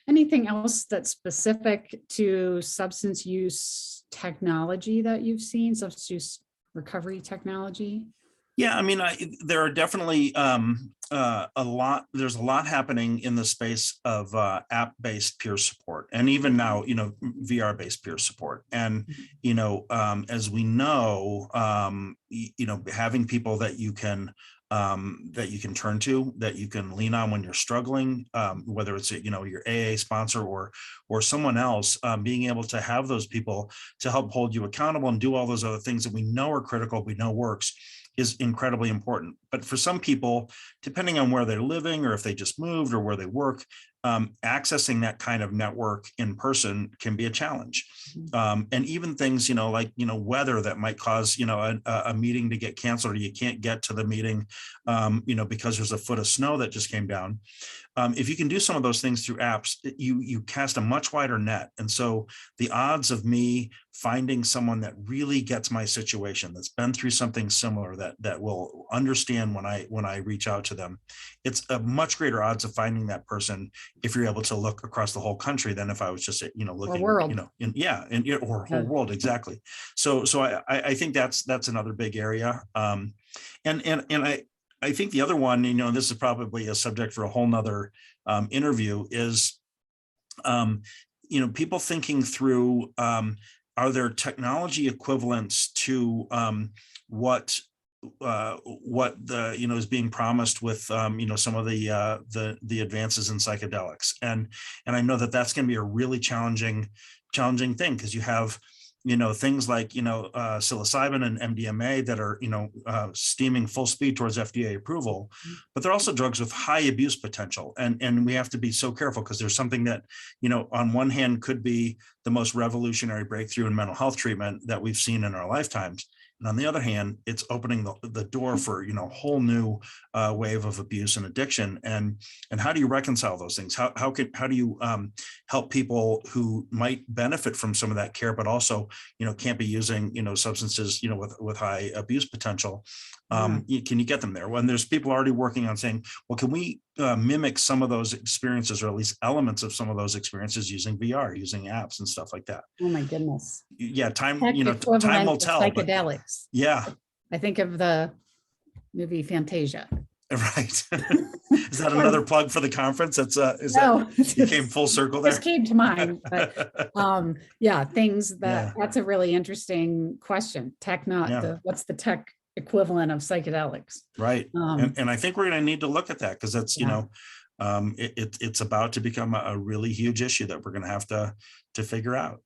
anything else that's specific to substance use technology that you've seen, substance use recovery technology? Yeah, I mean, there are definitely there's a lot happening in the space of app-based peer support, and even now, VR-based peer support. And, as we know, having people that you can turn to, that you can lean on when you're struggling, whether it's, your AA sponsor or someone else, being able to have those people to help hold you accountable and do all those other things that we know are critical, we know works, is incredibly important. But for some people, depending on where they're living or if they just moved or where they work, accessing that kind of network in person can be a challenge. And even things, like, weather that might cause, a meeting to get canceled, or you can't get to the meeting, because there's a foot of snow that just came down. If you can do some of those things through apps, you cast a much wider net. And so the odds of me finding someone that really gets my situation, that's been through something similar, that will understand when I reach out to them, it's a much greater odds of finding that person if you're able to look across the whole country than if I was just, looking, or whole world. Exactly. So I think that's another big area. And I think the other one, this is probably a subject for a whole nother interview, is, people thinking through, are there technology equivalents to what the is being promised with some of the advances in psychedelics, and I know that's going to be a really challenging thing, because you have things like psilocybin and MDMA that are steaming full speed towards FDA approval, but they're also drugs with high abuse potential, and we have to be so careful, because there's something that on one hand could be the most revolutionary breakthrough in mental health treatment that we've seen in our lifetimes, and on the other hand, it's opening the door for a whole new wave of abuse and addiction. And how do you reconcile those things? How do you help people who might benefit from some of that care, but also can't be using substances with high abuse potential? Can you get them there? When there's people already working on saying, well, can we mimic some of those experiences, or at least elements of some of those experiences, using VR, using apps and stuff like that? Oh my goodness. Yeah, time Tech time will equivalent to tell. psychedelics. Yeah. I think of the movie Fantasia. Right. Is that another plug for the conference? No, you came full circle there? Just came to mind. But that's a really interesting question. What's the tech equivalent of psychedelics? Right. And I think we're going to need to look at that, because that's, it's about to become a really huge issue that we're going to have to figure out.